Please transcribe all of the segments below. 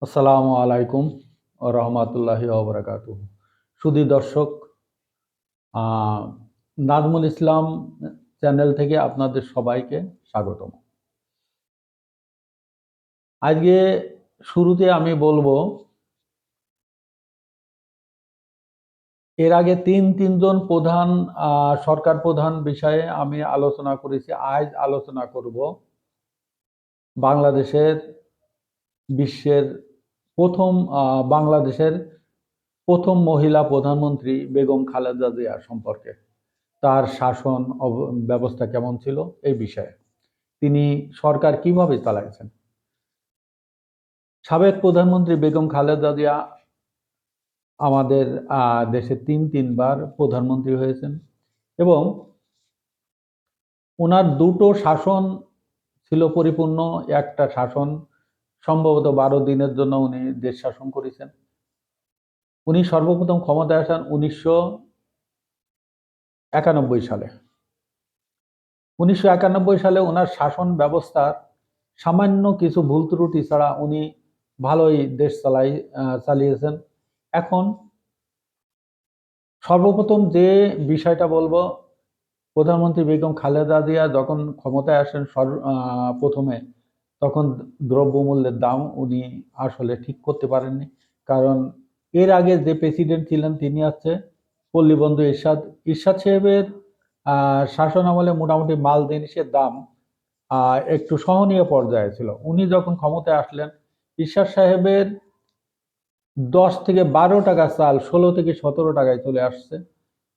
আসসালামু আলাইকুম ও রহমতুল্লাহি ওয়া বারাকাতুহু। সুধী দর্শক, নাজমুল ইসলাম চ্যানেল থেকে আপনাদের সবাইকে স্বাগতম। আজকে শুরুতে আমি বলবো, এর আগে তিনজন প্রধান সরকার প্রধান বিষয়ে আমি আলোচনা করেছি। আজ আলোচনা করব বাংলাদেশের বিশ্বের প্রথম বাংলাদেশের প্রথম মহিলা প্রধানমন্ত্রী বেগম খালেদা জিয়া সম্পর্কে। তার শাসন ব্যবস্থা কেমন ছিল এই বিষয়ে, তিনি সরকার কিভাবে চালাইছেন। সাবেক প্রধানমন্ত্রী বেগম খালেদা জিয়া আমাদের দেশে তিনবার প্রধানমন্ত্রী হয়েছেন এবং ওনার দুটো শাসন ছিল পরিপূর্ণ। একটা শাসন সম্ভবত 12 দিনের জন্য উনি দেশ শাসন করেছেন। উনি সর্বপ্রথম ক্ষমতায় আসেন 1991 সালে। 1991 সালে ওনার শাসন ব্যবস্থার সামান্য কিছু ভুল ত্রুটি ছাড়া উনি ভালোই দেশ চালিয়েছেন। এখন সর্বপ্রথম যে বিষয়টা বলবো, প্রধানমন্ত্রী বেগম খালেদা জিয়া যখন ক্ষমতায় আসেন প্রথমে, তখন দ্রব্যমূল্যের দাম উনি আসলে ঠিক করতে পারেননি। কারণ এর আগে যে প্রেসিডেন্ট ছিলেন তিনি হচ্ছে পল্লীবন্ধু ইরশাদ সাহেবের শাসন আমলে মোটামুটি মাল জিনিসের দাম একটু সহনীয় পর্যায়ে ছিল। উনি যখন ক্ষমতায় আসলেন, ইরশাদ সাহেবের 10 থেকে 12 টাকা চাল 16 থেকে 17 টাকায় চলে আসছে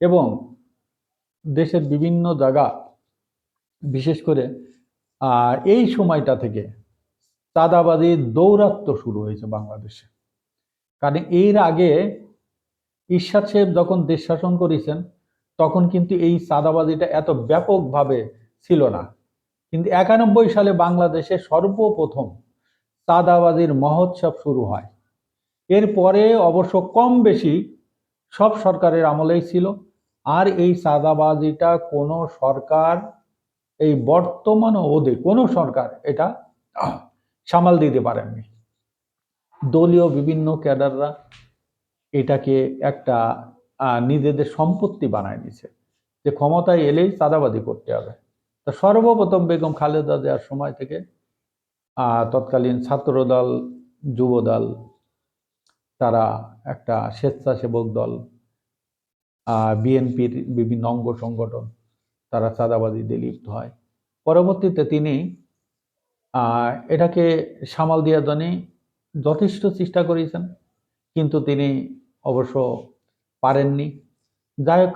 এবং দেশের বিভিন্ন জায়গা, বিশেষ করে এই সময়টা থেকে চাঁদাবাজির দৌরাত্ম্য শুরু হয়েছে বাংলাদেশে। কারণ এর আগে ইরশাদ সাহেব যখন দেশ শাসন করেছেন তখন কিন্তু এই চাঁদাবাজিটা এত ব্যাপকভাবে ছিল না। কিন্তু 91 সালে বাংলাদেশে সর্বপ্রথম চাঁদাবাজির মহোৎসব শুরু হয়। এরপরে অবশ্য কম বেশি সব সরকারের আমলেই ছিল। আর এই চাঁদাবাজিটা কোনো সরকার, এই বর্তমান অবধি কোনো সরকার এটা সামাল দিতে পারেননি। দলীয় বিভিন্ন ক্যাডাররা এটাকে একটা নিজেদের সম্পত্তি বানায় নিছে যে ক্ষমতায় এলেই চাঁদাবাজি করতে হবে। তো সর্বপ্রথম বেগম খালেদা জিয়ার সময় থেকে তৎকালীন ছাত্রদল, যুবদল, তারা একটা স্বেচ্ছাসেবক দল, বিএনপির বিভিন্ন অঙ্গ সংগঠন, তারা চাঁদাবাজিতে লিপ্ত হয়। পরবর্তীতে তিনি এটাকে সামাল দেওয়ার জন্য যথেষ্ট চেষ্টা করেছেন, কিন্তু তিনি অবশ্য পারেননি। যাই হোক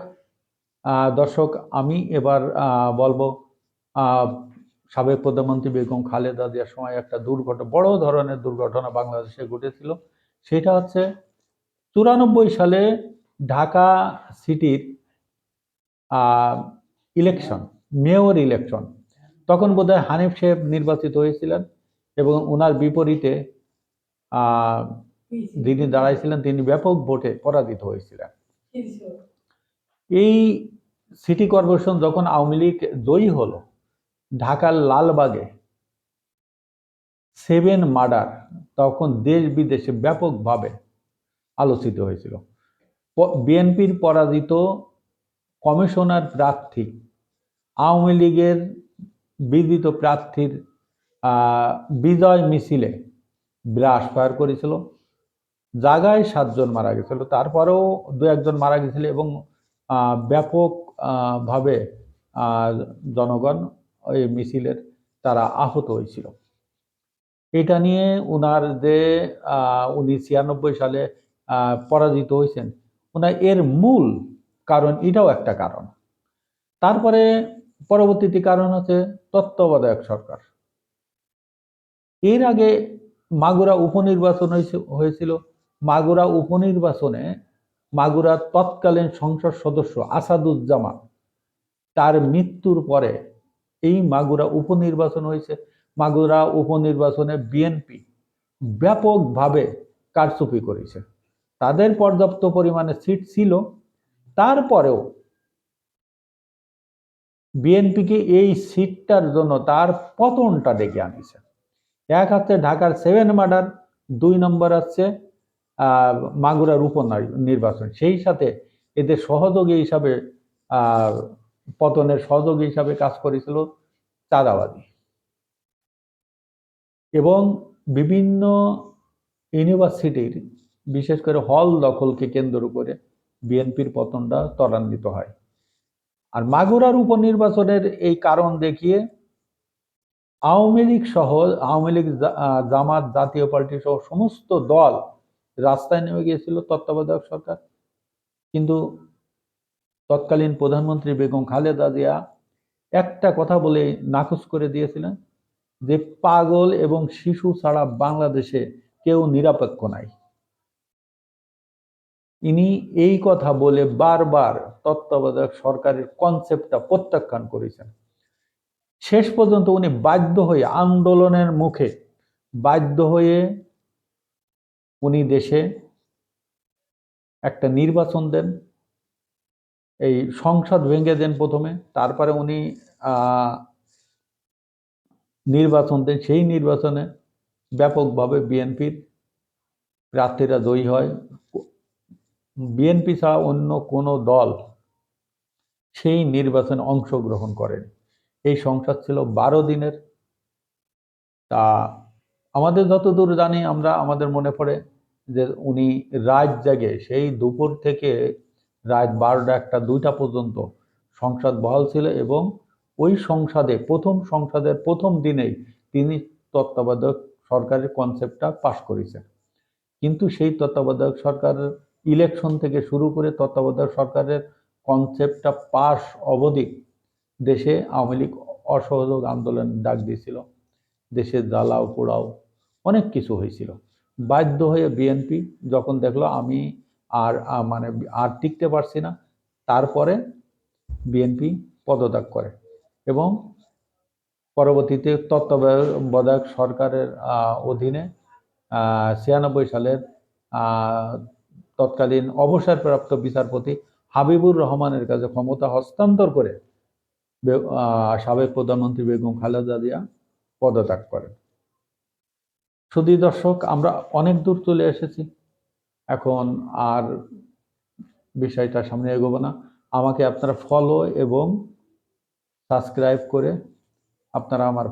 দর্শক, আমি এবার বলবো সাবেক প্রধানমন্ত্রী বেগম খালেদা জিয়ার সময় একটা বড় ধরনের দুর্ঘটনা বাংলাদেশে ঘটেছিল। সেটা হচ্ছে 94 সালে ঢাকা সিটির ইলেকশন, মেয়র ইলেকশন। তখন বোধহয় হানিফ সাহেব নির্বাচিত হয়েছিলেন এবং ওনার বিপরীতে যিনি দাঁড়াইছিলেন তিনি ব্যাপক ভোটে পরাজিত হয়েছিলেন। এই সিটি কর্পোরেশন যখন আওয়ামী লীগ জয়ী হলো, ঢাকার লালবাগে 7 মার্ডার তখন দেশ বিদেশে ব্যাপকভাবে আলোচিত হয়েছিল। বিএনপির পরাজিত কমিশনার প্রার্থী আওয়ামী লীগের বিজিত প্রার্থীর বিজয় মিছিলে ব্রাশ ফায়ার করেছিল। জায়গায় 7 জন মারা গেছিল, তারপরেও 2-1 জন মারা গেছিল এবং ব্যাপক ভাবে জনগণ ওই মিছিলের তারা আহত হয়েছিল। এটা নিয়ে উনার যে উনি 96 সালে পরাজিত হয়েছেন, ওনার এর মূল কারণ এটাও একটা কারণ। তারপরে পরবর্তীতে কারণ হচ্ছে তত্ত্বাবধায়ক সরকার। এর আগে মাগুরা উপনির্বাচন হয়েছিল। মাগুরা উপনির্বাচনে মাগুরার তৎকালীন সংসদ সদস্য আসাদুজ্জামান, তার মৃত্যুর পরে এই মাগুরা উপনির্বাচন হয়েছে। মাগুরা উপনির্বাচনে বিএনপি ব্যাপকভাবে কারচুপি করেছে। তাদের পর্যাপ্ত পরিমাণে সিট ছিল, তারপরেও বিএনপিকে এই সিটটার জন্য তার পতনটা ডেকে আনিছে। এক হচ্ছে ঢাকার 7 মার্ডার, 2 নম্বর আছে মাগুরার উপনির্বাচন। সেই সাথে এদের সহযোগী হিসাবে পতনের সহযোগী হিসাবে কাজ করেছিল চাঁদাবাজি এবং বিভিন্ন ইউনিভার্সিটির বিশেষ করে হল দখলকে কেন্দ্র করে বিএনপির পতনটা ত্বরান্বিত হয়। আর মাগুরার উপনির্বাচনের এই কারণ দেখিয়ে আওয়ামী লীগ সহ আওয়ামী লীগ, জামাত, জাতীয় পার্টি সহ সমস্ত দল রাস্তায় নেমে গিয়েছিল তত্ত্বাবধায়ক সরকার। কিন্তু তৎকালীন প্রধানমন্ত্রী বেগম খালেদা জিয়া একটা কথা বলে নাকচ করে দিয়েছিলেন যে পাগল এবং শিশু ছাড়া বাংলাদেশে কেউ নিরপেক্ষ নাই। ইনি এই কথা বলে বারবার তত্ত্বাবধায়ক সরকারের কনসেপ্টটা প্রত্যাখ্যান করেছেন। শেষ পর্যন্ত উনি বাধ্য হয়ে আন্দোলনের মুখে বাধ্য হয়ে উনি দেশে একটা নির্বাচন দেন, এই সংসদ ভেঙে দেন প্রথমে, তারপরে উনি নির্বাচন দেন। সেই নির্বাচনে ব্যাপকভাবে বিএনপির প্রার্থীরা জয়ী হয়। বিএনপি ছাড়া অন্য কোনো দল সেই নির্বাচনে অংশগ্রহণ করেন। এই সংসদ ছিল 12 দিনের। তা আমাদের যতদূর জানি আমরা, আমাদের মনে পড়ে যে উনি রাত জাগে সেই দুপুর থেকে রাত 12টা, 1টা, 2টা পর্যন্ত সংসদ বহাল ছিল এবং ওই সংসদের প্রথম দিনেই তিনি তত্ত্বাবধায়ক সরকারের কনসেপ্টটা পাশ করেছেন। কিন্তু সেই তত্ত্বাবধায়ক সরকারের ইলেকশন থেকে শুরু করে তত্ত্বাবধায়ক সরকারের কনসেপ্টটা পাশ অবধি দেশে আওয়ামী লীগ অসহযোগ আন্দোলন ডাক দিয়েছিল, দেশে জ্বালাও পোড়াও অনেক কিছু হয়েছিল। বাধ্য হয়ে বিএনপি যখন দেখলো আমি আর টিকতে পারছি না, তারপরে বিএনপি পদত্যাগ করে এবং পরবর্তীতে তত্ত্বাবধায়ক সরকারের অধীনে 96 সালের তৎকালীন অবসরপ্রাপ্ত বিচারপতি হাবিবুর রহমানের কাছে ক্ষমতা হস্তান্তর করে সাবেক প্রধানমন্ত্রী বেগম খালেদা জিয়া পদত্যাগ করেন। শুধু দর্শক, আমরা অনেক দূর চলে এসেছি, এখন আর বিষয়টা সামনে এগোবো না। আমাকে আপনারা ফলো এবং সাবস্ক্রাইব করে আপনারা আমার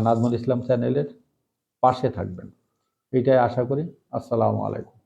নাজমুল ইসলাম চ্যানেলের পাশে থাকবেন, এটাই আশা করি। আসসালামু আলাইকুম।